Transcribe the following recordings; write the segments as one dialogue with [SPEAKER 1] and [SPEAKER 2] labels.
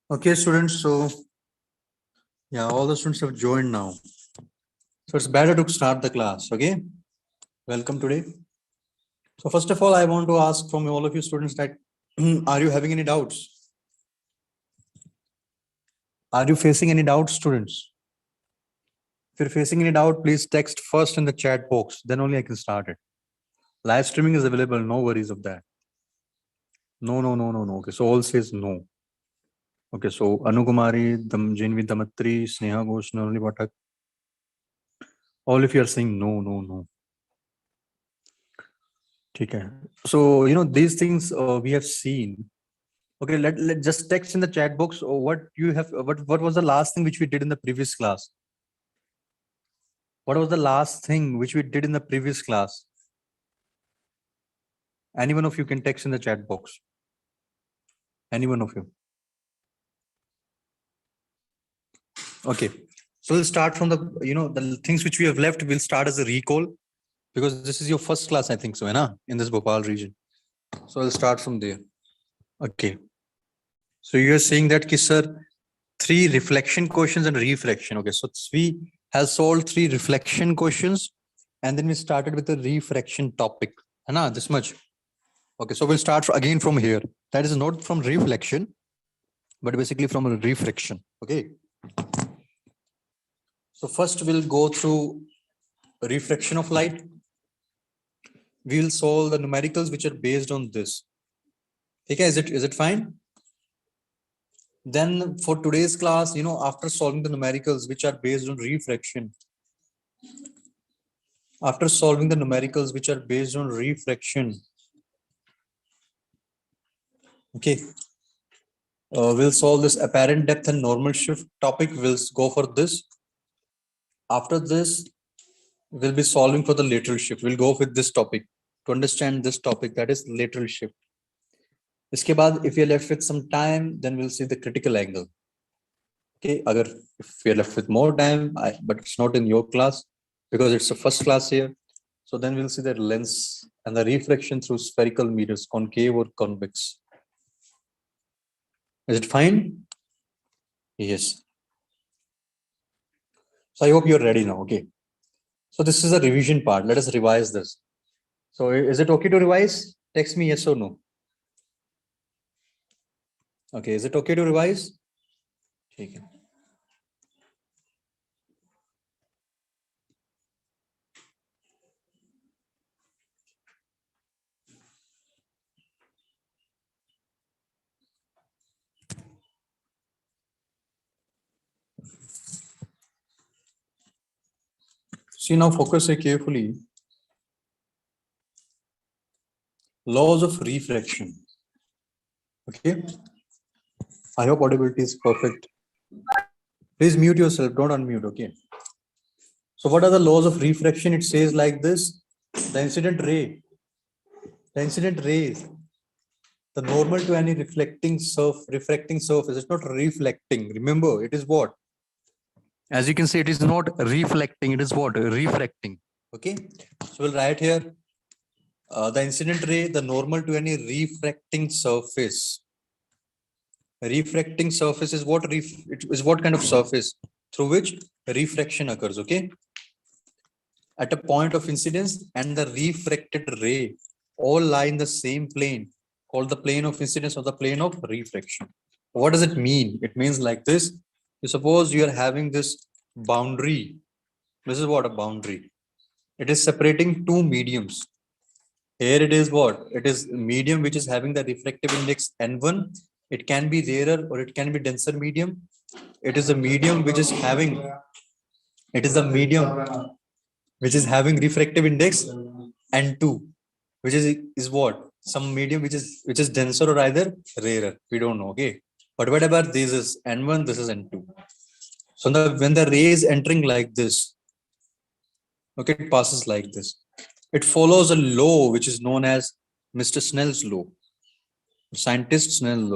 [SPEAKER 1] Okay, students. So, yeah, all the students have joined now. So it's better to start the class. Okay, welcome today. So first of all, I want to ask from all of you students that are you having any doubts? Are you facing any doubts, students? If you're facing any doubt, please text first in the chat box. Then only I can start it. Live streaming is available. No worries of that. No, no, no, no, no. Okay, so all says no. Okay, so Anukumari, Jinvi Damatri, Sneha Ghosh, Nurali Bhatak. All of you are saying no, no, no. Okay. So these things we have seen. Okay, let just text in the chat box or what you have. What was the last thing which we did in the previous class? What was the last thing which we did in the previous class? Any one of you can text in the chat box. Any one of you. Okay. So we'll start from the things which we have left. We'll start as a recall because this is your first class, I think so, in this Bhopal region. So I'll start from there. Okay. So you're saying that, sir, 3 reflection questions and refraction. Okay, so we have solved 3 reflection questions and then we started with the refraction topic. This much. Okay, so we'll start again from here. That is not from reflection, but basically from a refraction. Okay. So first we'll go through refraction of light. We'll solve the numericals which are based on this. Okay, is it fine? Then for today's class, after solving the numericals which are based on refraction, after solving the numericals which are based on refraction, okay, we'll solve this apparent depth and normal shift topic. We'll go for this. After this, we'll be solving for the lateral shift. We'll go with this topic to understand this topic, that is lateral shift. Iske baad, if you're left with some time, then we'll see the critical angle. Okay, if you're left with more time, but it's not in your class because it's a first class here. So then we'll see the lens and the reflection through spherical mirrors, concave or convex. Is it fine? Yes. So I hope you're ready now. Okay. So this is a revision part. Let us revise this. So is it okay to revise? Text me yes or no. Okay. Is it okay to revise? Okay. See, now focus here carefully. Laws of refraction. Okay. I hope audibility is perfect. Please mute yourself. Don't unmute. Okay. So what are the laws of refraction? It says like this: the incident ray, the normal to any reflecting surface. It's not reflecting. Remember, it is what? As you can see, it is not reflecting. It is what? Refracting. Okay. So we'll write here the incident ray, the normal to any refracting surface. Refracting surface is what? It is what kind of surface through which refraction occurs. Okay. At a point of incidence and the refracted ray all lie in the same plane called the plane of incidence or the plane of refraction. What does it mean? It means like this. You suppose you are having this boundary. This is what a boundary. It is separating two mediums. Here it is what? It is medium which is having the refractive index N1. It can be rarer or it can be denser medium. It is a medium which is having, it is a medium which is having refractive index N2, which is what? Some medium which is denser or either rarer. We don't know. Okay. But whatever this is N1, this is N2. So when the ray is entering like this, okay, it passes like this. It follows a law which is known as Mr. Snell's law. Scientist Snell's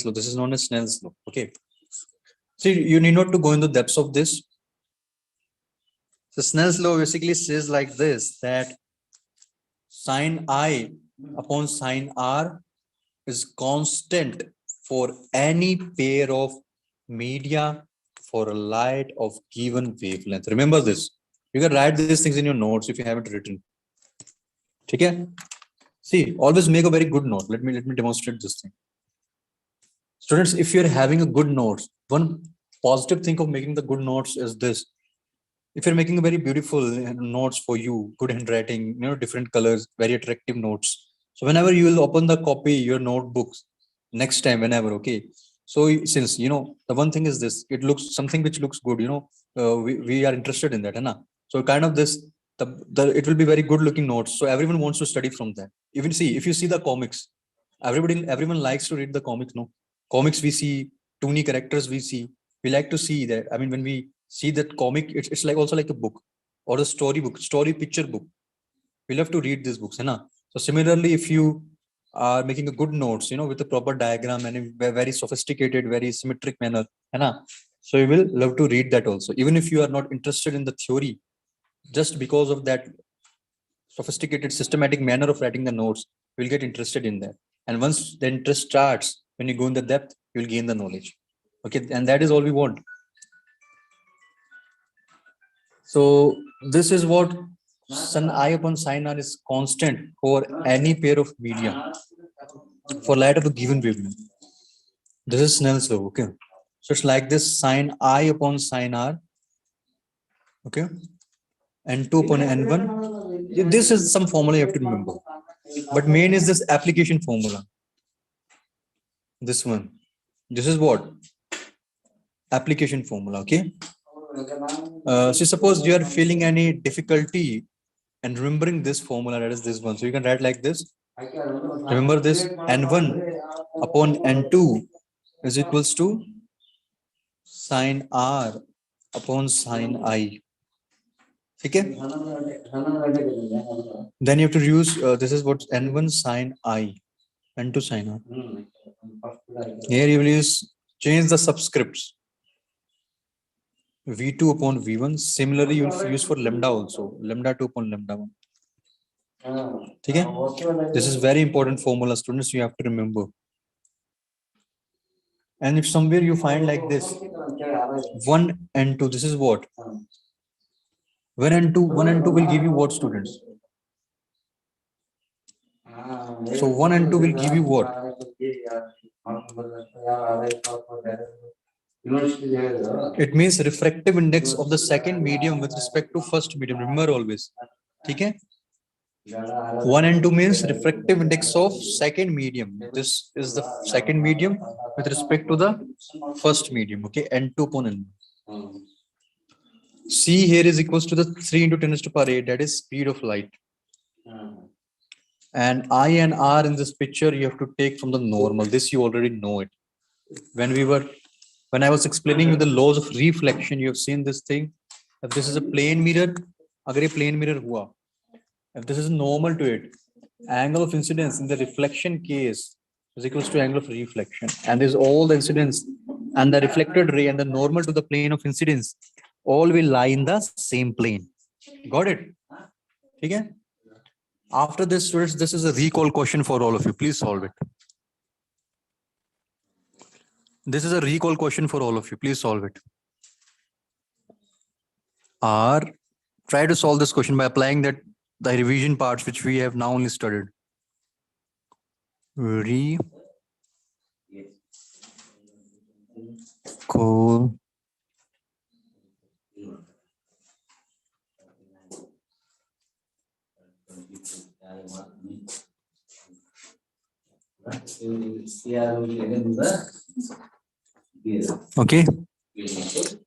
[SPEAKER 1] law. This is known as Snell's law. Okay. See, you need not to go into the depths of this. So Snell's law basically says like this, that sine I upon sine R is constant for any pair of media for a light of given wavelength. Remember this. You can write these things in your notes if you haven't written. Okay? See, always make a very good note. Let me demonstrate this thing. Students, if you're having a good notes, one positive thing of making the good notes is this. If you're making a very beautiful notes for you, good handwriting, different colors, very attractive notes. So whenever you will open the copy, your notebooks, next time, whenever, okay. So since, the one thing is this, it looks something which looks good, we are interested in that. So kind of this, it will be very good looking notes. So everyone wants to study from that. Even see, if you see the comics, everyone likes to read the comics, no? Comics we see, toony characters we see. We like to see that. I mean, when we see that comic, it's like also like a book or a story book, story picture book. We love to read these books. So similarly, if you are making a good notes, with a proper diagram and a very sophisticated, very symmetric manner, so you will love to read that also. Even if you are not interested in the theory, just because of that sophisticated, systematic manner of writing the notes, you'll get interested in that. And once the interest starts, when you go in the depth, you'll gain the knowledge. Okay, and that is all we want. So this is what sin I upon sin r is constant for any pair of media for light of a given wavelength. This is Snell's law. Okay, so it's like this: sin I upon sin r. Okay, n2 upon n1. This is some formula you have to remember. But main is this application formula. This one. This is what? Application formula. Okay. So suppose you are feeling any difficulty and remembering this formula, that is this one. So you can write like this. Remember this: n1 upon n2 is equals to sin r upon sin I. Okay. Then you have to use this is what n1 sin I, n2 sin r. Here you will change the subscripts. V2 upon V1. Similarly, you will use for lambda also. Lambda 2 upon lambda 1. Okay? This is very important formula, students. You have to remember. And if somewhere you find like this, 1 and 2, this is what? 1 and 2 will give you what, students? So 1 and 2 will give you what? It means refractive index of the second medium with respect to first medium. Remember always. Okay? 1 and 2 means refractive index of second medium. This is the second medium with respect to the first medium. Okay, n2 upon n. C here is equals to the 3 into 10 to the power 8. That is speed of light. And I and R in this picture you have to take from the normal. This you already know it. When I was explaining you the laws of reflection, you have seen this thing. If this is a plane mirror, agar ye plane mirror hua, if this is normal to it, angle of incidence in the reflection case is equals to angle of reflection. And there's all the incidence and the reflected ray and the normal to the plane of incidence all will lie in the same plane. Got it? Okay? After this, students, this is a recall question for all of you. Please solve it. This is a recall question for all of you. Please solve it. Or try to solve this question by applying the revision parts which we have now only studied. Recall. Okay.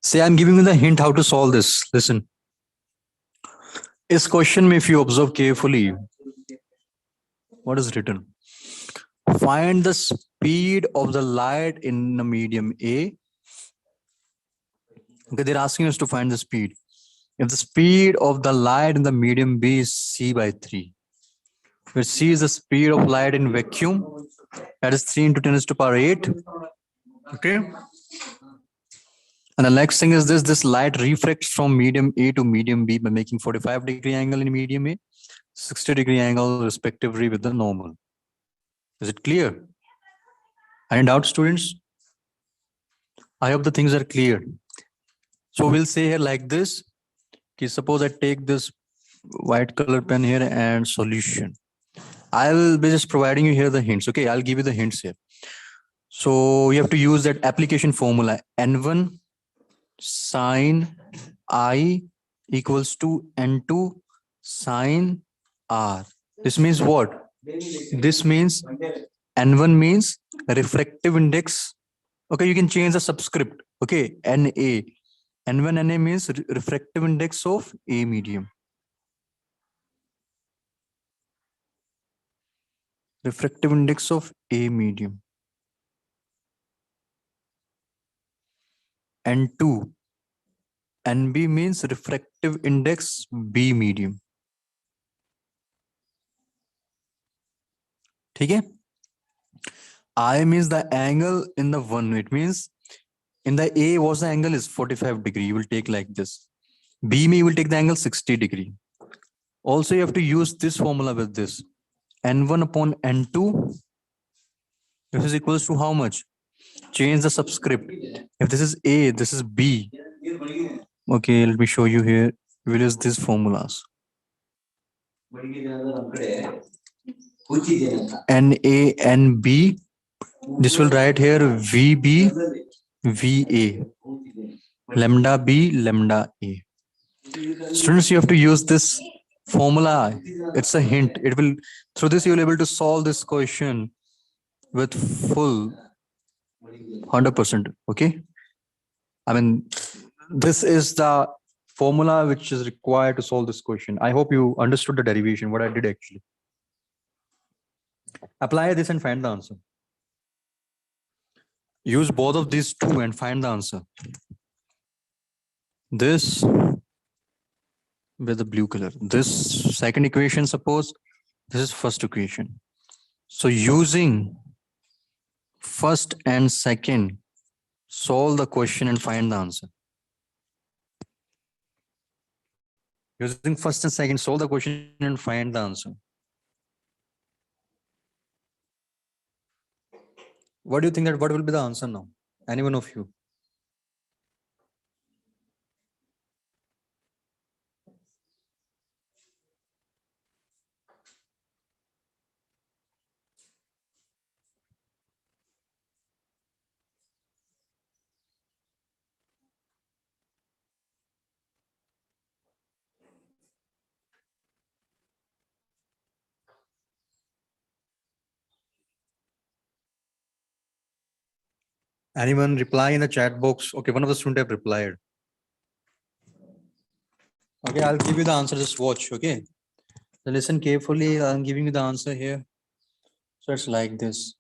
[SPEAKER 1] Say I'm giving you the hint how to solve this. Listen. This question, if you observe carefully, what is written? Find the speed of the light in the medium A. Okay, they're asking us to find the speed. If the speed of the light in the medium B is C by 3, where C is the speed of light in vacuum, that is 3 into 10 to the power 8. Okay. And the next thing is this light refracts from medium A to medium B by making 45-degree angle in medium A, 60-degree angle respectively with the normal. Is it clear? Any doubt, students? I hope the things are clear. So we'll say here like this. Okay, suppose I take this white color pen here and solution. I'll be just providing you here the hints. Okay, I'll give you the hints here. So you have to use that application formula. N1 sine I equals to N2 sine R. This means what? This means N1 means refractive index. Okay, you can change the subscript. Okay, NA. N1 NA means refractive index of A medium. Refractive index of A medium. N2 NB means refractive index B medium. Okay? I means the angle in the one. It means in the A was the angle is 45 degree. You will take like this. B me will take the angle 60 degree. Also, you have to use this formula with this. N1 upon N2. This is equals to how much? Change the subscript. If this is A, this is B. Okay, let me show you here. We'll use these formulas. NA, NB. This will write here VB, VA. Lambda B, lambda A. Students, you have to use this formula. It's a hint. It will, through this, you'll be able to solve this question with full 100%. Okay. I mean, this is the formula which is required to solve this question. I hope you understood the derivation, what I did actually. Apply this and find the answer. Use both of these two and find the answer. This with the blue color. This second equation, suppose this is first equation. So using first and second, solve the question and find the answer. Using first and second, solve the question and find the answer. What do you think that what will be the answer now? Any one of you? Anyone reply in the chat box? Okay, one of the students have replied. Okay, I'll give you the answer. Just watch. Okay, so listen carefully. I'm giving you the answer here. So it's like this.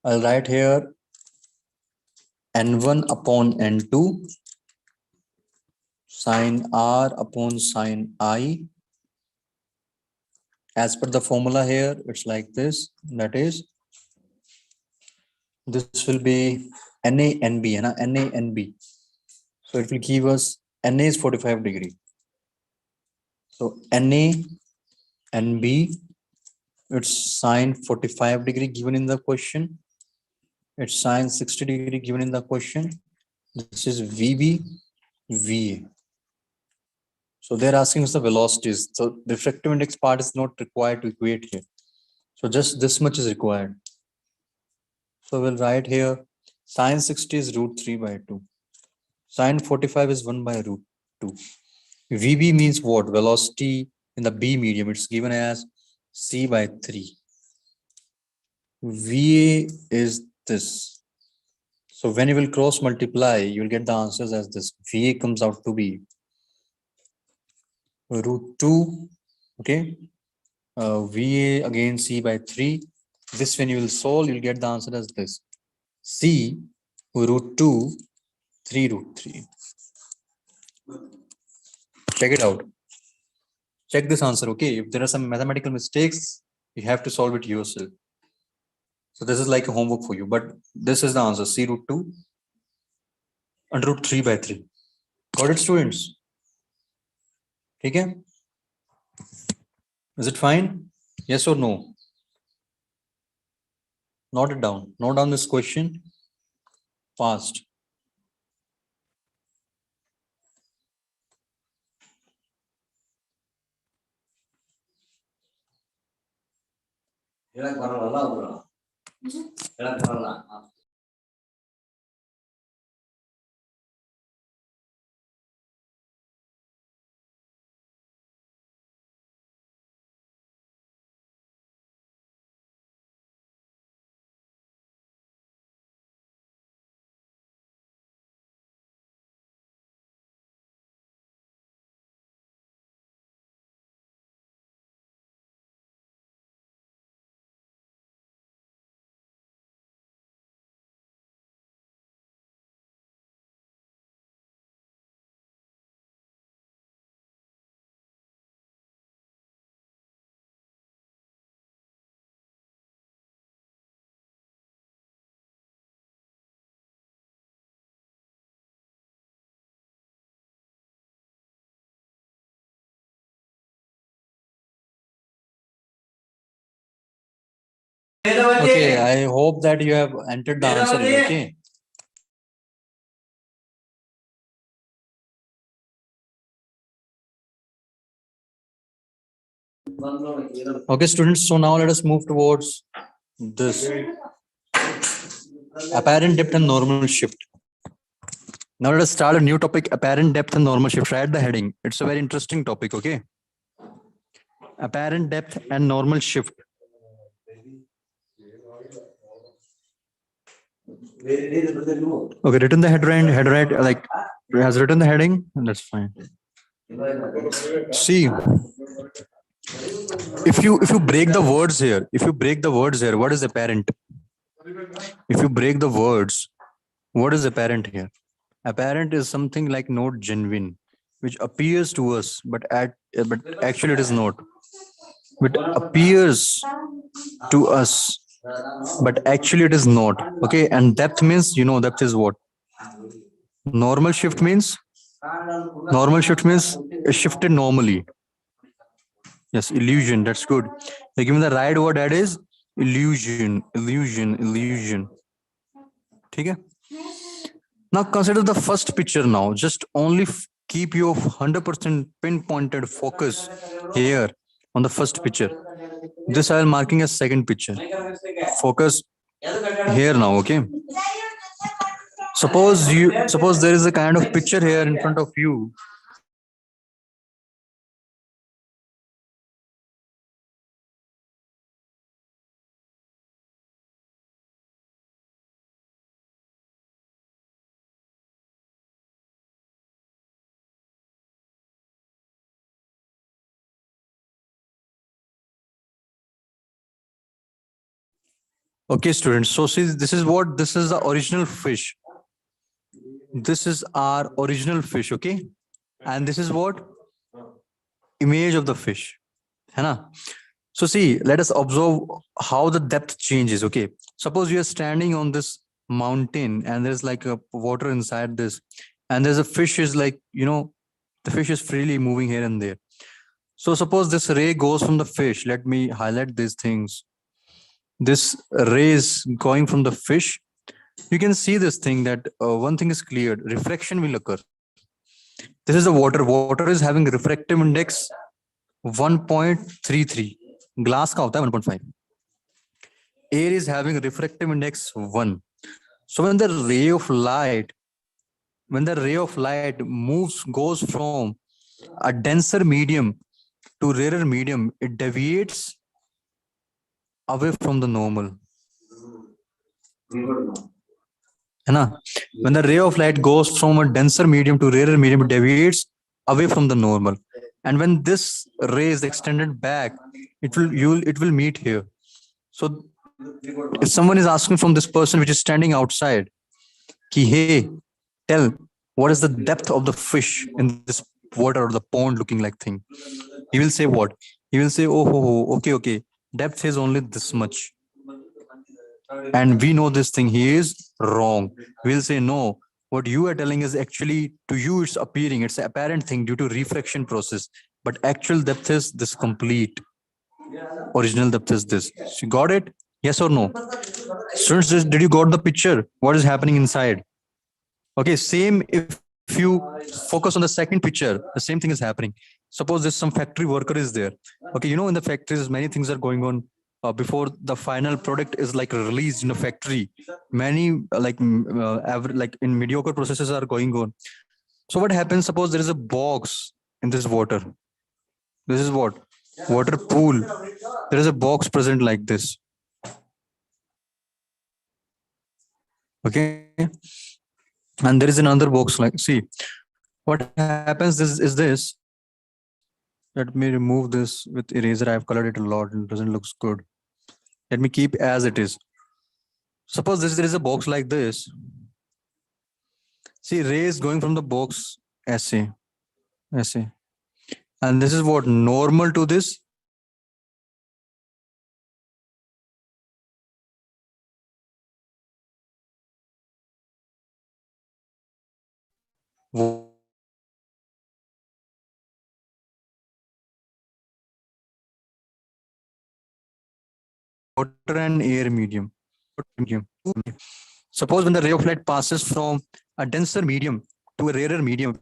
[SPEAKER 1] I'll write here N1 upon N2 sine R upon sine I. As per the formula here, it's like this. That is, this will be NA NB, NA NB. So it will give us NA is 45 degree. So NA NB, it's sine 45 degree given in the question. It's sine 60 degree given in the question. This is VB, VA. So they're asking us the velocities. So the refractive index part is not required to equate here. So just this much is required. So we'll write here sine 60 is √3/2. Sine 45 is 1/√2. VB means what? Velocity in the B medium. It's given as C/3. VA is this. So when you will cross multiply, you'll get the answers as this. VA comes out to be √2. Okay. VA again C/3. This when you will solve, you'll get the answer as this. C √2, 3√3. Check it out. Check this answer. Okay. If there are some mathematical mistakes, you have to solve it yourself. So this is like a homework for you, but this is the answer. C √2 and √3/3. Got it, students? Okay. Is it fine? Yes or no? Note it down. Note down this question fast. Okay, I hope that you have entered the answer. Okay. Okay, students. So now let us move towards this apparent depth and normal shift. Now let us start a new topic: apparent depth and normal shift. Write the heading. It's a very interesting topic. Okay. Apparent depth and normal shift. Okay, written the headline, like has written the heading, and that's fine. See, if you break the words here, what is apparent? If you break the words, what is apparent here? Apparent is something like not genuine, which appears to us, but actually it is not. It appears to us, but actually it is not. Okay, and depth means, depth is what? Normal shift means it shifted normally. Yes, illusion. That's good. They give me the right word. That is illusion. Okay. Now consider the first picture. Now, just only keep your 100% pinpointed focus here on the first picture. This I am marking as second picture. Focus here now. Okay. Suppose there is a kind of picture here in front of you. Okay, students. So see, this is the original fish. This is our original fish, okay? And this is what? Image of the fish. Hai. So see, let us observe how the depth changes, okay? Suppose you are standing on this mountain and there's like a water inside this, and there's a fish is like, the fish is freely moving here and there. So suppose this ray goes from the fish. Let me highlight these things. This ray is going from the fish. You can see this thing that one thing is clear: refraction will occur. This is the water. Water is having refractive index 1.33. Glass का होता है 1.5. Air is having refractive index 1. So when the ray of light goes from a denser medium to rarer medium, it deviates away from the normal. When the ray of light goes from a denser medium to rarer medium, it deviates away from the normal. And when this ray is extended back, it will meet here. So if someone is asking from this person which is standing outside, ki, hey, tell what is the depth of the fish in this water or the pond looking like thing, he will say what? He will say, oh, okay. Depth is only this much. And we know this thing, he is wrong. We'll say, no, what you are telling is actually, to you it's appearing, it's an apparent thing due to refraction process, but actual depth is this complete. Original depth is this. So you got it? Yes or no? Students, did you got the picture? What is happening inside? Okay, same if you focus on the second picture, the same thing is happening. Suppose there's some factory worker is there. Okay, in the factories, many things are going on before the final product is like released in a factory. Many like in mediocre processes are going on. So what happens? Suppose there is a box in this water. This is what? Water pool. There is a box present like this. Okay. And there is another box like, see, what happens is this. Let me remove this with eraser. I've colored it a lot and it doesn't look good. Let me keep as it is. Suppose there is a box like this. See, rays going from the box SA. SA. And this is what? Normal to this. Water and air medium. Suppose when the ray of light passes from a denser medium to a rarer medium,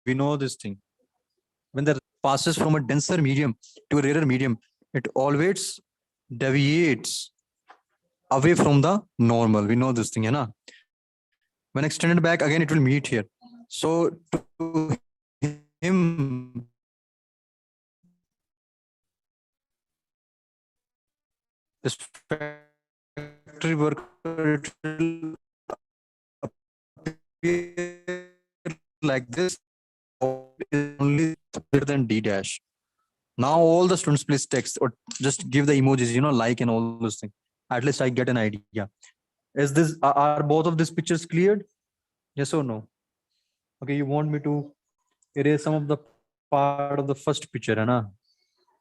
[SPEAKER 1] we know this thing. When the passes from a denser medium to a rarer medium, it always deviates away from the normal. We know this thing, है ना? When extended back again, it will meet here. So to him, this factory worker, it will appear like this, only greater than D dash. Now all the students please text or just give the emojis, like and all those things. At least I get an idea. Is this, are both of these pictures cleared? Yes or no? Okay, you want me to erase some of the part of the first picture, Anna?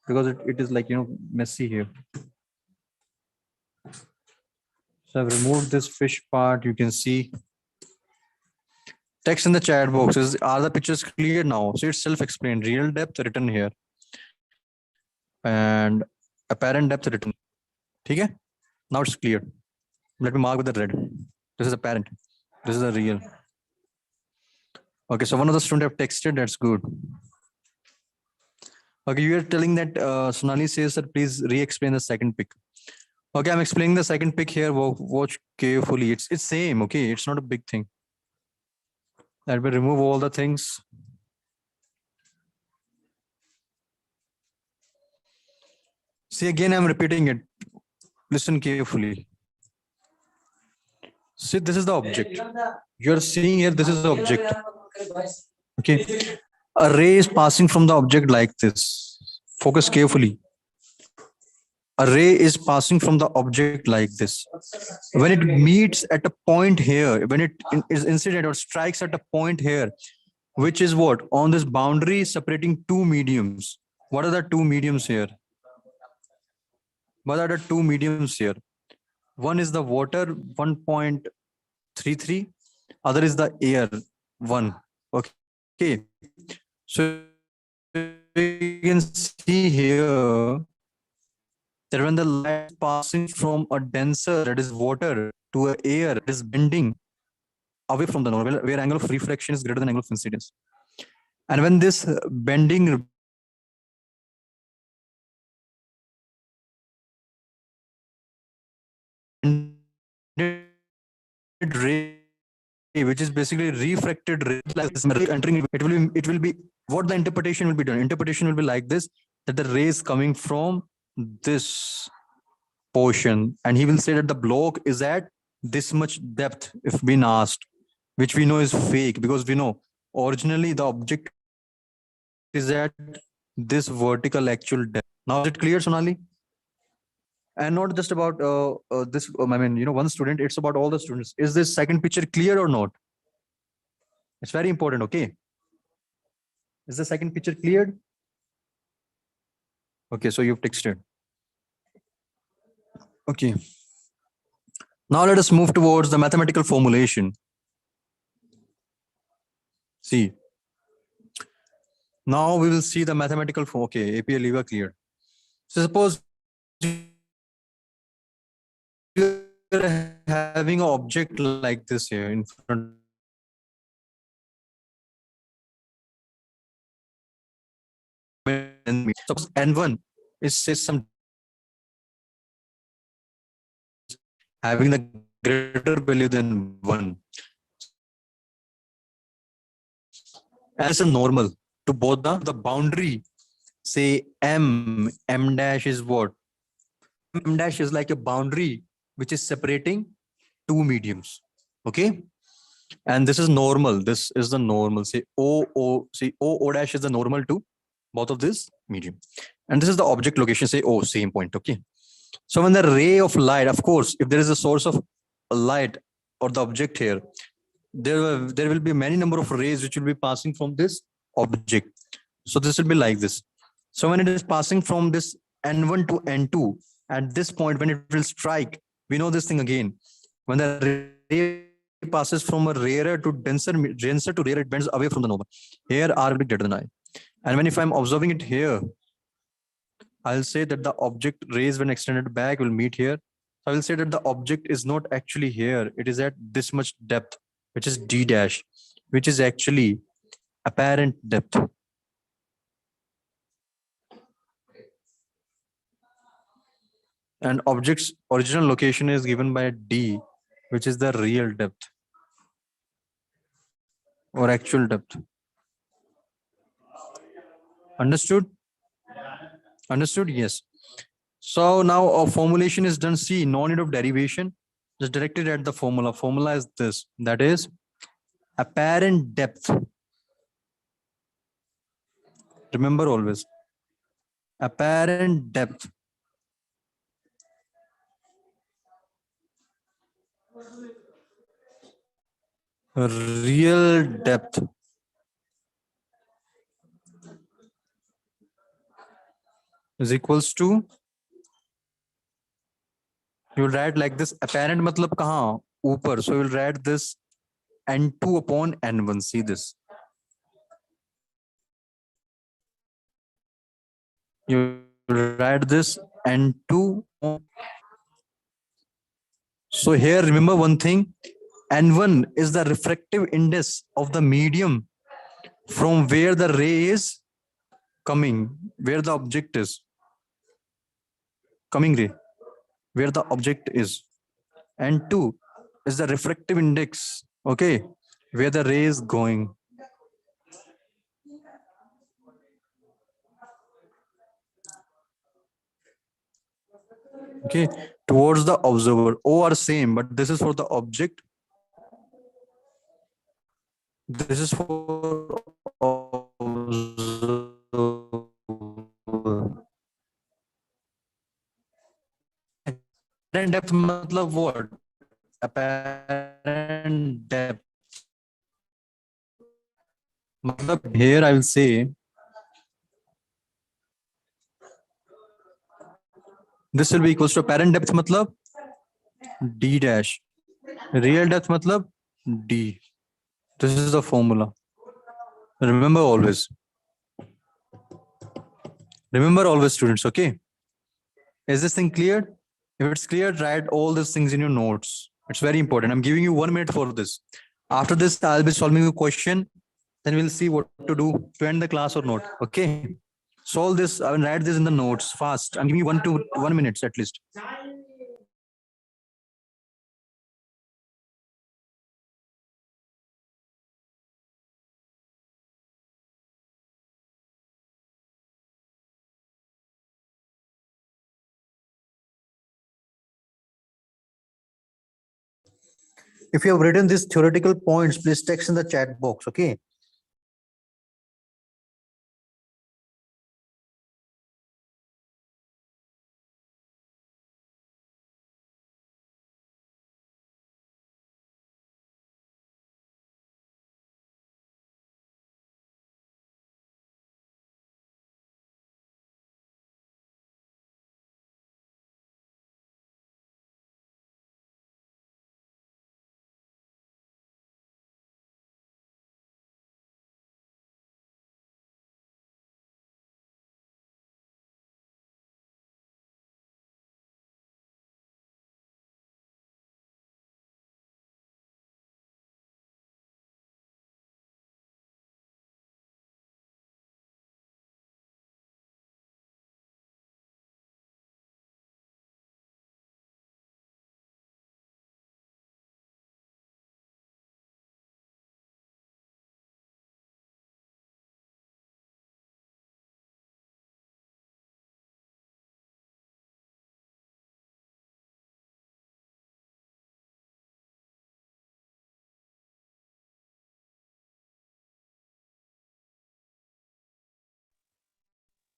[SPEAKER 1] Because it is like, messy here. So I've removed this fish part. You can see text in the chat boxes. Are the pictures clear now? So it's self-explained. Real depth written here. And apparent depth written. Okay? Now it's clear. Let me mark with the red. This is apparent. This is the real. Okay, so one of the students have texted. That's good. Okay, you are telling that Sonali says that please re-explain the second pic. Okay, I'm explaining the second pic here. Watch carefully. It's same. Okay, it's not a big thing. Let me remove all the things. See, again, I'm repeating it. Listen carefully. See, this is the object. You're seeing here, this is the object. Okay. A ray is passing from the object like this. Focus carefully. A ray is passing from the object like this. When it meets at a point here, when it is incident or strikes at a point here, which is what? On this boundary separating two mediums. What are the two mediums here? What are the two mediums here? One is the water, 1.33. Other is the air, 1. Okay. So you can see here that when the light is passing from a denser, that is water, to an air, it is bending away from the normal, where angle of refraction is greater than angle of incidence. And when this bending ray, which is basically refracted ray, like this entering, it will be what the interpretation will be done. Interpretation will be like this, that the ray is coming from this portion, and he will say that the block is at this much depth if being asked, which we know is fake, because we know originally the object is at this vertical actual depth. Now is it clear, Sonali? And not just about this, I mean, one student, it's about all the students. Is this second picture clear or not? It's very important. Okay, is the second picture cleared? Okay, so you've texted. Okay, now let us move towards the mathematical formulation. See, now we will see the mathematical form. Okay, APL lever cleared. So suppose you're having an object like this here in front of me. Suppose n1 is say some having the greater value than 1. As a normal to both the boundary, say m dash is what? M dash is like a boundary which is separating two mediums. Okay. And this is normal. This is the normal. Say O dash is the normal to both of this medium. And this is the object location, say O, same point. Okay. So when the ray of light, of course, if there is a source of light or the object here, there will be many number of rays which will be passing from this object. So this will be like this. So when it is passing from this N1 to N2, at this point, when it will strike, we know this thing again. When the ray passes from a rarer to denser to rarer, it bends away from the normal. Here R will be greater than I. And when if I'm observing it here, I'll say that the object rays when extended back will meet here. I will say that the object is not actually here. It is at this much depth, which is D dash, which is actually apparent depth. And object's original location is given by D, which is the real depth or actual depth. Understood? Understood? Yes. So now a formulation is done. See, no need of derivation, just directed at the formula. Formula is this, that is apparent depth. Remember always, apparent depth real depth is equals to, you will write like this, apparent matlab kahan upar, so you will write this n2 upon n1. See this, you will write this n2. So here remember one thing, n1 is the refractive index of the medium from where the ray is coming, where the object is coming ray, where the object is. And 2 is the refractive index, okay, where the ray is going. Okay, towards the observer. O are same, but this is for the object. This is for observer. Apparent depth matlab what? Apparent depth. Matlab here I will say this will be equals to apparent depth matlab D dash. Real depth matlab D. This is the formula. Remember always. Remember always, students, okay? Is this thing clear? If it's clear, write all these things in your notes. It's very important. I'm giving you 1 minute for this. After this, I'll be solving a question. Then we'll see what to do to end the class or not. Okay. Solve this. I will write this in the notes fast. I'm giving you 1 minutes at least. If you have written these theoretical points, please text in the chat box. Okay.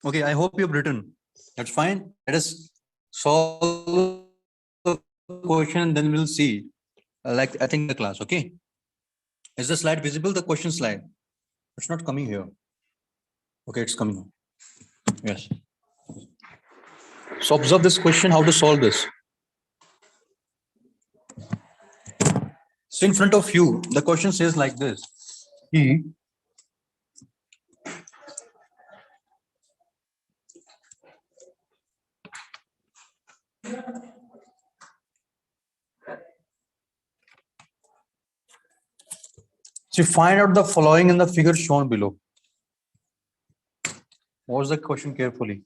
[SPEAKER 1] Okay, I hope you've written. That's fine. Let us solve the question and then we'll see. Like I think the class. Okay. Is the slide visible? The question slide. It's not coming here. Okay, it's coming. Yes. So observe this question, how to solve this. So in front of you, the question says like this. E so find out the following in the figure shown below. Watch the question carefully.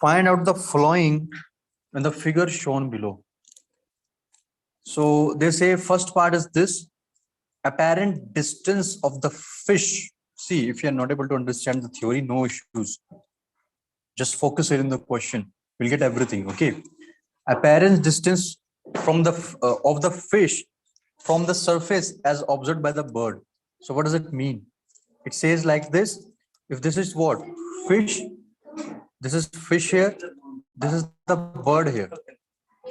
[SPEAKER 1] Find out the following in the figure shown below. So they say first part is this: apparent distance of the fish. See, if you are not able to understand the theory, no issues. Just focus here in the question. We'll get everything. Okay. Apparent distance from the of the fish from the surface as observed by the bird. So what does it mean? It says like this: if this is what? Fish, this is fish here, this is the bird here.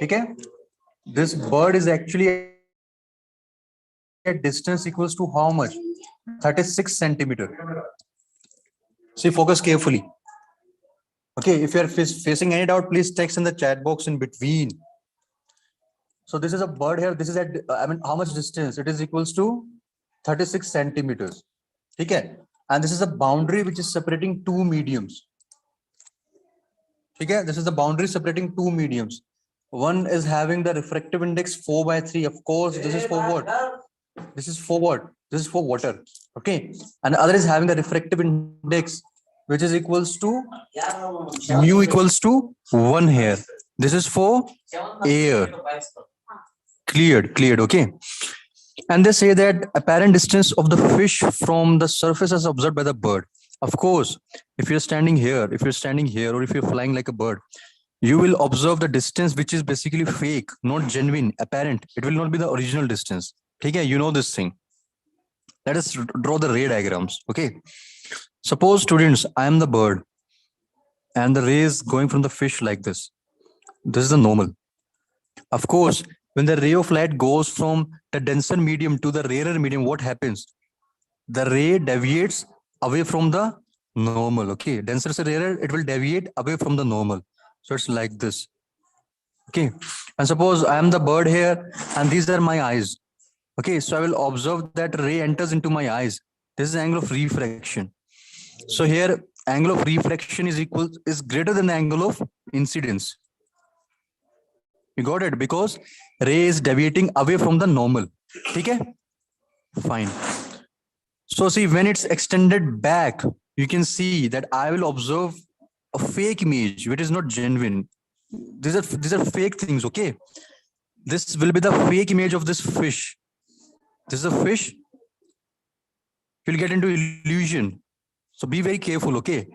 [SPEAKER 1] Okay? This bird is actually at distance equals to how much? 36 centimeter. See, focus carefully. Okay, if you are facing any doubt, please text in the chat box in between. So this is a bird here. This is at, I mean, how much distance? It is equals to 36 centimeters. Okay. And this is a boundary which is separating two mediums. Okay. This is the boundary separating two mediums. One is having the refractive index 4/3. Of course, this is for what? This is for what? This is for water. Okay. And the other is having the refractive index, which is equals to mu equals to 1 here. This is for air. Cleared. Okay. And they say that apparent distance of the fish from the surface as observed by the bird. Of course, if you're standing here, or if you're flying like a bird, you will observe the distance which is basically fake, not genuine, apparent. It will not be the original distance. Okay, you know this thing. Let us draw the ray diagrams. Okay. Suppose, students, I am the bird and the ray is going from the fish like this. This is the normal. Of course, when the ray of light goes from the denser medium to the rarer medium, what happens? The ray deviates away from the normal. Okay, denser is rarer, it will deviate away from the normal. So it's like this. Okay, and suppose I am the bird here and these are my eyes. Okay, so I will observe that ray enters into my eyes. This is angle of refraction. So here angle of refraction is greater than the angle of incidence. You got it? Because ray is deviating away from the normal. Okay? Fine. So see, when it's extended back, you can see that I will observe a fake image, which is not genuine. These are fake things, okay? This will be the fake image of this fish. This is a fish. You'll get into illusion. So be very careful, okay?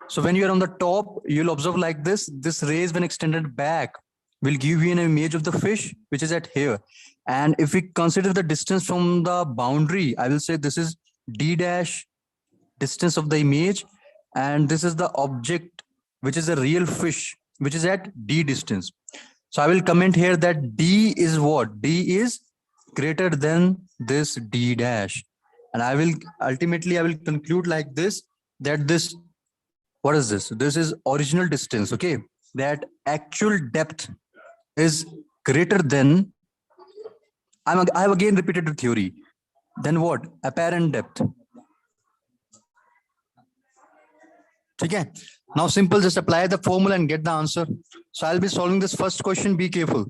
[SPEAKER 1] So when you are on the top, you'll observe like this. This rays when extended back will give you an image of the fish, which is at here. And if we consider the distance from the boundary, I will say this is D dash distance of the image. And this is the object, which is a real fish, which is at D distance. So I will comment here that D is what? D is greater than this D dash. And I will conclude like this, that this, what is this? This is original distance, okay? That actual depth is greater than, I have again repeated the theory. Then what? Apparent depth. Okay. Now simple, just apply the formula and get the answer. So I'll be solving this first question. Be careful.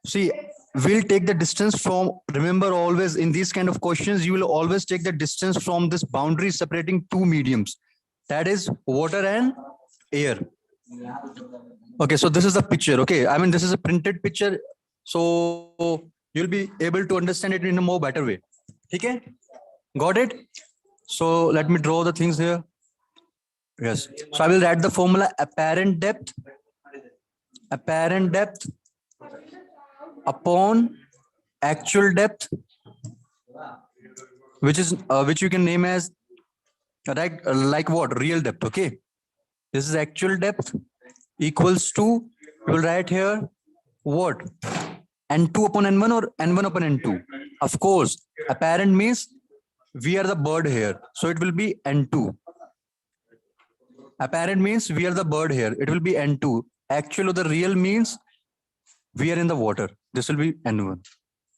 [SPEAKER 1] See, we'll take the distance from, remember always in these kind of questions, you will always take the distance from this boundary separating two mediums. That is water and air. Okay, so this is the picture. Okay, I mean, this is a printed picture. So you'll be able to understand it in a more better way. Okay, got it? So let me draw the things here. Yes, so I will write the formula apparent depth upon actual depth, which is which you can name as like what? Real depth. Okay, This is actual depth equals to, we will write here what? N2 upon N1 or N1 upon N2? Of course, apparent means we are the bird here. So it will be N2. Apparent means we are the bird here. It will be N2. Actual or the real means we are in the water. This will be N1.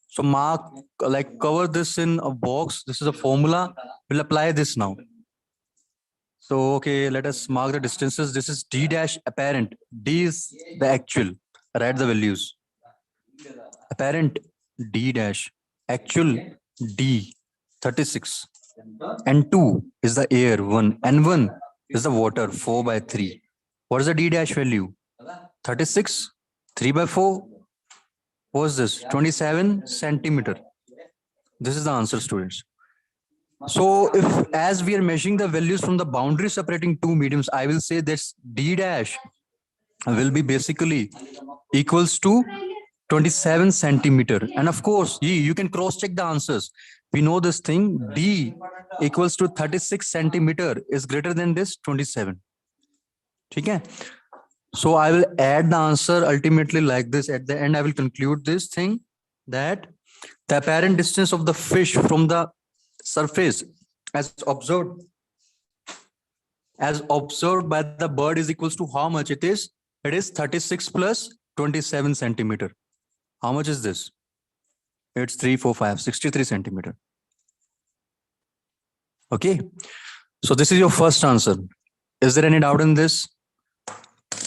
[SPEAKER 1] So mark, like cover this in a box. This is a formula. We'll apply this now. So, okay, let us mark the distances. This is D dash apparent. D is the actual. Write the values. Apparent D dash. Actual D 36. N2 is the air 1. N1 is the water 4/3. What is the D dash value? 36. 3/4. What's this? 27 centimeter. This is the answer, students. So if as we are measuring the values from the boundary separating two mediums, I will say that D dash will be basically equals to 27 centimeter. And of course, you can cross check the answers. We know this thing, D equals to 36 centimeter is greater than this 27. Okay? So I will add the answer ultimately like this. At the end, I will conclude this thing that the apparent distance of the fish from the surface as observed by the bird is equals to how much it is? It is 36 plus 27 centimeter. How much is this? It's 3, 4, 5, 63 centimeter. Okay. So this is your first answer. Is there any doubt in this?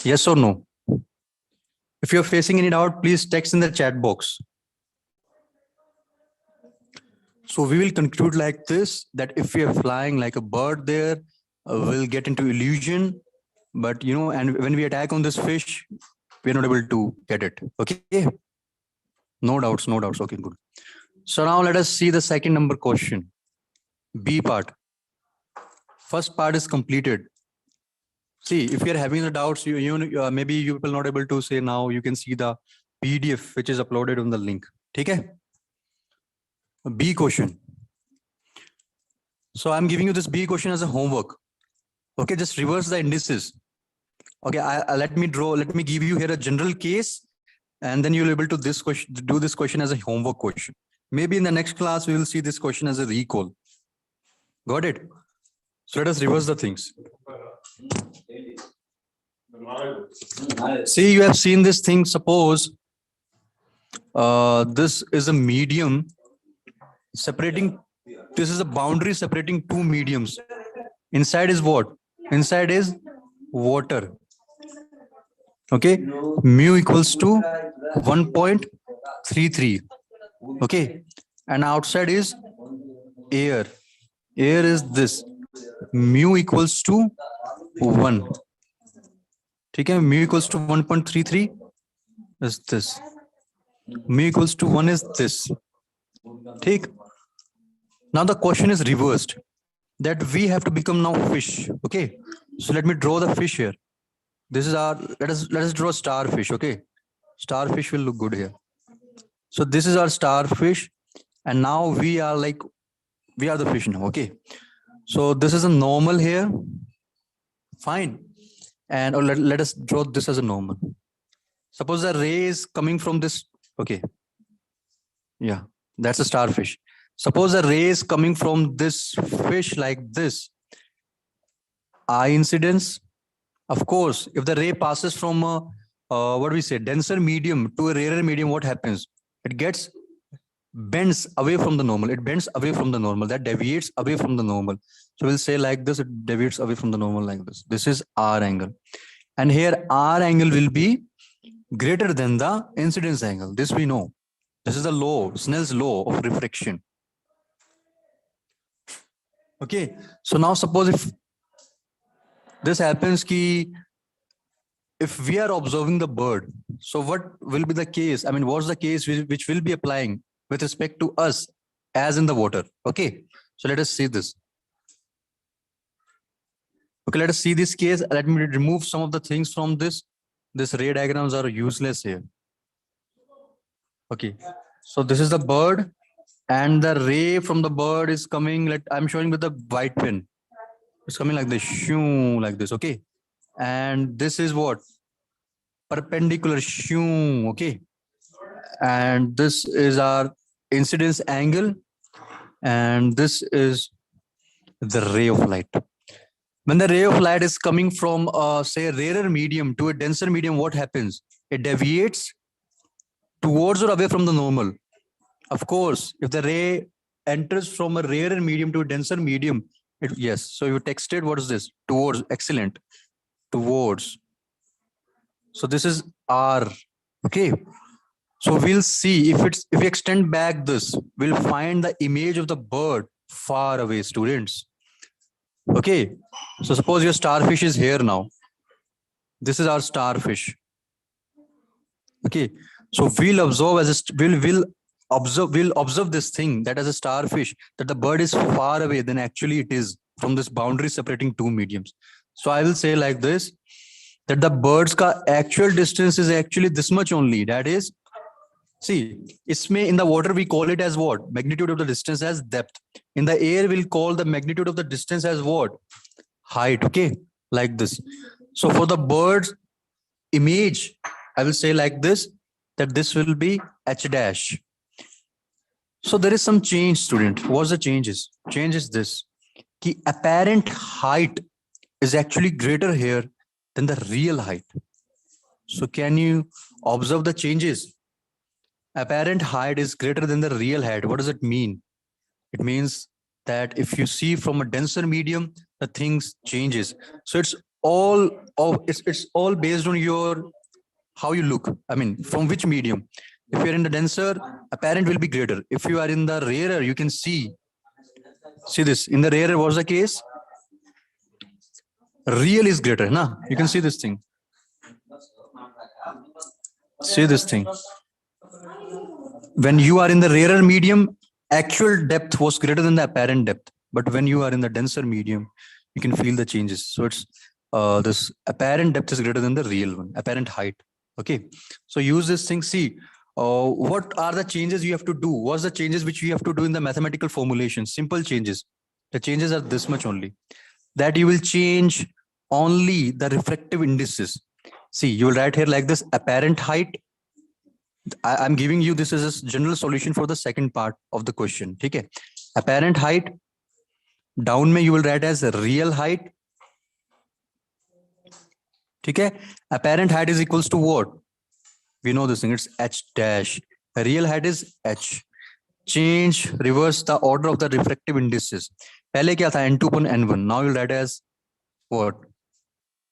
[SPEAKER 1] Yes or no? If you're facing any doubt, please text in the chat box. So we will conclude like this, that if we are flying like a bird there, we'll get into illusion. But, you know, and when we attack on this fish, we're not able to get it. Okay. No doubts, no doubts. Okay, good. So now let us see the second number question. B part. First part is completed. See, if you're having the doubts, maybe you people not able to say now, you can see the PDF which is uploaded on the link. Okay? B question. So I'm giving you this B question as a homework. Okay, just reverse the indices. Okay, let me give you here a general case, and then you'll be able to do this question as a homework question. Maybe in the next class, we will see this question as a recall. Got it? So let us reverse the things. See, you have seen this thing. Suppose this is a medium separating, this is a boundary separating two mediums. Inside is what? Inside is water. Okay, mu equals to 1.33. Okay, and outside is air. Air is this. Mu equals to 1. Okay, mu equals to 1.33 is this. Mu equals to 1 is this. Take. Now the question is reversed, that we have to become now fish. Okay, so let me draw the fish here. This is our, let us draw starfish. Okay, starfish will look good here. So this is our starfish, and now we are the fish now. Okay, so this is a normal here. Fine, and let us draw this as a normal. Suppose the ray is coming from this. Okay, yeah, that's a starfish. Suppose a ray is coming from this fish like this. I incidence. Of course, if the ray passes from a what do we say, denser medium to a rarer medium, what happens? It gets bends away from the normal. It bends away from the normal. That deviates away from the normal. So we'll say like this. It deviates away from the normal like this. This is R angle, and here R angle will be greater than the incidence angle. This we know. This is the law, Snell's law of refraction. Okay, so now suppose if this happens, if we are observing the bird, so what will be the case? I mean, what's the case which will be applying with respect to us as in the water? Okay, so let us see this. Okay, let us see this case. Let me remove some of the things from this. This ray diagrams are useless here. Okay, so this is the bird, and the ray from the bird is coming. I'm showing with the white pen. It's coming like this, shoo, like this. Okay, and this is what? Perpendicular. Shoo, okay. And this is our incidence angle, and this is the ray of light. When the ray of light is coming from, say, a rarer medium to a denser medium, what happens? It deviates towards or away from the normal. Of course, if the ray enters from a rarer medium to a denser medium, yes. So you texted, what is this? Towards, excellent. Towards. So this is R, okay. So we'll see if we extend back this, we'll find the image of the bird far away, students. Okay. So suppose your starfish is here now. This is our starfish. Okay. So we'll observe we'll observe this thing, that as a starfish, that the bird is far away than actually it is from this boundary separating two mediums. So I will say like this, that the bird's actual distance is actually this much only. That is, see, in the water we call it as what? Magnitude of the distance as depth. In the air we'll call the magnitude of the distance as what? Height. Okay, like this. So for the bird's image, I will say like this, that this will be H dash. So there is some change, student. What's the changes? Change is this, ki apparent height is actually greater here than the real height. So can you observe the changes? Apparent height is greater than the real height. What does it mean? It means that if you see from a denser medium, the things changes. So it's all based on your how you look. I mean, from which medium. If you're in the denser, apparent will be greater. If you are in the rarer, you can see this. In the rarer, what's the case? Real is greater, na? You can see this thing. See this thing. When you are in the rarer medium, actual depth was greater than the apparent depth. But when you are in the denser medium, you can feel the changes. So it's this apparent depth is greater than the real one, apparent height. Okay. So use this thing. See, what are the changes you have to do? What's the changes which you have to do in the mathematical formulation? Simple changes. The changes are this much only. That you will change only the refractive indices. See, you will write here like this: apparent height. I'm giving you this as a general solution for the second part of the question. Okay. Apparent height. Down mein you will write as real height. Okay. Apparent height is equals to what? We know this thing. It's H dash. Real height is H. Change, reverse the order of the refractive indices. पहले क्या था? N2 upon N1. Now you'll write as what?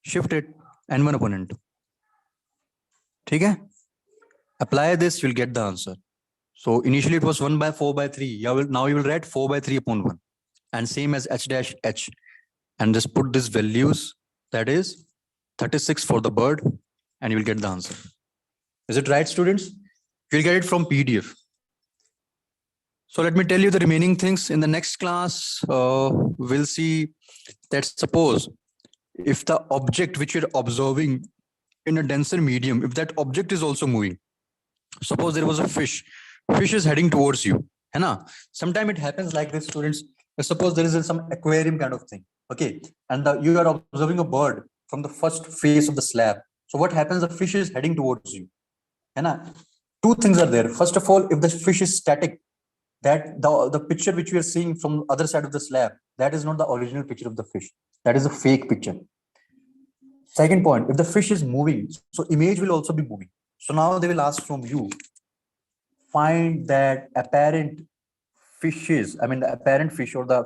[SPEAKER 1] Shift it. N1 upon N2. ठीक है? Apply this, you'll get the answer. So initially it was 1 by 4 by 3. Now you will write 4 by 3 upon 1. And same as H dash H. And just put these values. That is 36 for the bird. And you will get the answer. Is it right, students? You'll get it from PDF. So let me tell you the remaining things. In the next class, we'll see that suppose if the object which you're observing in a denser medium, if that object is also moving. Suppose there was a fish. Fish is heading towards you. Sometimes it happens like this, students. Suppose there is some aquarium kind of thing. Okay. And you are observing a bird from the first face of the slab. So what happens? The fish is heading towards you. Two things are there. First of all, if the fish is static, that the picture which we are seeing from the other side of the slab, that is not the original picture of the fish. That is a fake picture. Second point, if the fish is moving, so image will also be moving. So now they will ask from you, find that apparent fishes, I mean the apparent fish or the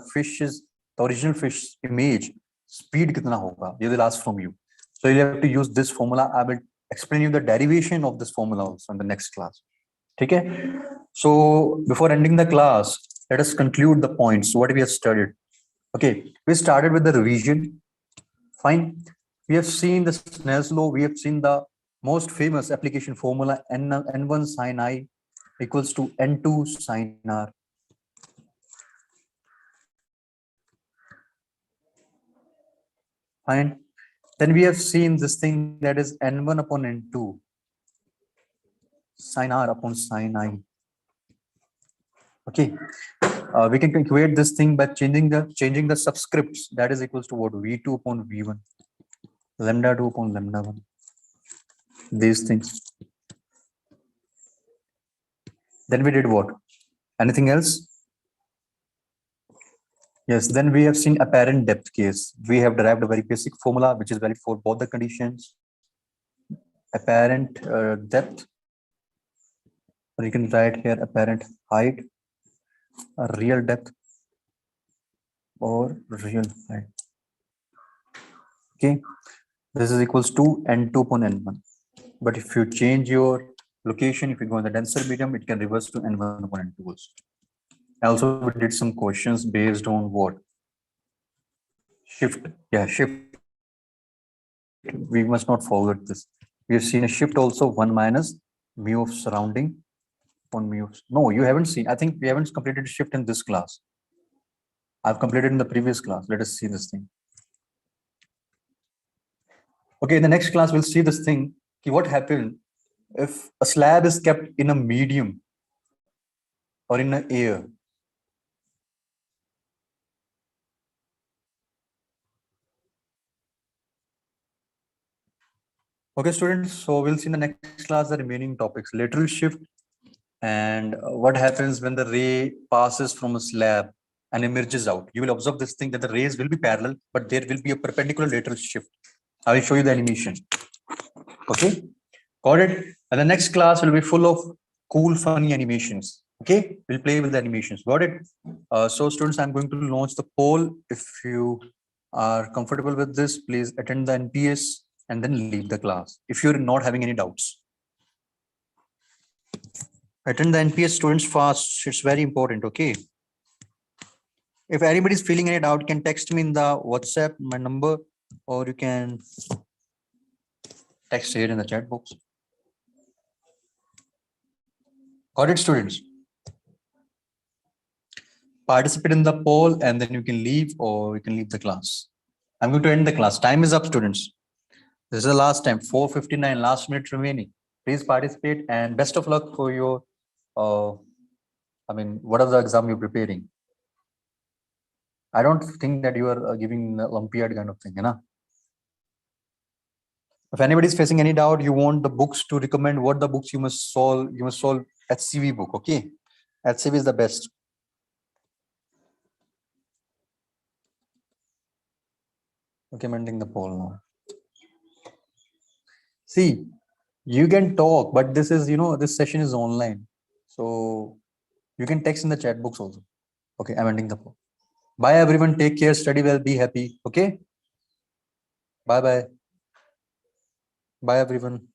[SPEAKER 1] original fish image, speed kitna hoga? They will ask from you. So you have to use this formula. I will explain you the derivation of this formula also in the next class. Okay. So before ending the class, let us conclude the points, what we have studied. Okay. We started with the revision. Fine. We have seen the Snell's law. We have seen the most famous application formula, N1 sin I equals to N2 sin R. Fine. Then we have seen this thing, that is N1 upon N2 sin R upon sin I. Okay. We can equate this thing by changing the subscripts. That is equals to what? V2 upon V1. lambda 2 upon lambda 1. These things. Then we did what? Anything else? Yes, then we have seen apparent depth case. We have derived a very basic formula which is valid for both the conditions. Apparent depth, or you can write here apparent height, real depth, or real height. Okay, this is equals to n2 upon n1. But if you change your location, if you go in the denser medium, it can reverse to n1 upon n2 also. Also, we did some questions based on what? Shift. Yeah, shift. We must not forget this. We have seen a shift also 1 minus mu of surrounding on mu. No, you haven't seen. I think we haven't completed shift in this class. I've completed in the previous class. Let us see this thing. Okay, in the next class, we'll see this thing. What happened if a slab is kept in a medium or in an air? Okay, students, so we'll see in the next class the remaining topics, lateral shift, and what happens when the ray passes from a slab and emerges out. You will observe this thing that the rays will be parallel, but there will be a perpendicular lateral shift. I will show you the animation. Okay, got it? And the next class will be full of cool, funny animations. Okay, we'll play with the animations. Got it? So students, I'm going to launch the poll. If you are comfortable with this, please attend the NPS and then leave the class if you're not having any doubts. Attend the NPS, students, fast. It's very important. Okay. If anybody's feeling any doubt, can text me in the WhatsApp, my number, or you can text here in the chat box. Got it, students? Participate in the poll and then you can leave, or you can leave the class. I'm going to end the class. Time is up, students. This is the last time, 4:59, last minute remaining. Please participate and best of luck for your, what are the exam you're preparing? I don't think that you are giving Olympiad kind of thing, you know? If anybody is facing any doubt, you want the books to recommend what the books you must solve XII book, okay? XII is the best. Okay, I'm ending the poll now. See, you can talk, but this is, this session is online. So you can text in the chat box also. Okay, I'm ending the poll. Bye everyone, take care, study well, be happy, okay? Bye. Bye everyone.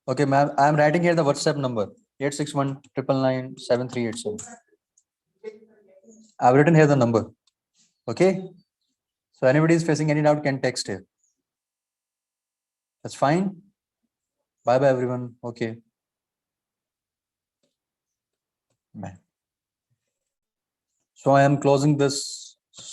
[SPEAKER 1] Okay, ma'am, I'm writing here the WhatsApp number, 861-999-7387. I've written here the number, okay? So anybody is facing any doubt can text here. That's fine. Bye everyone, okay. Bye. So I am closing this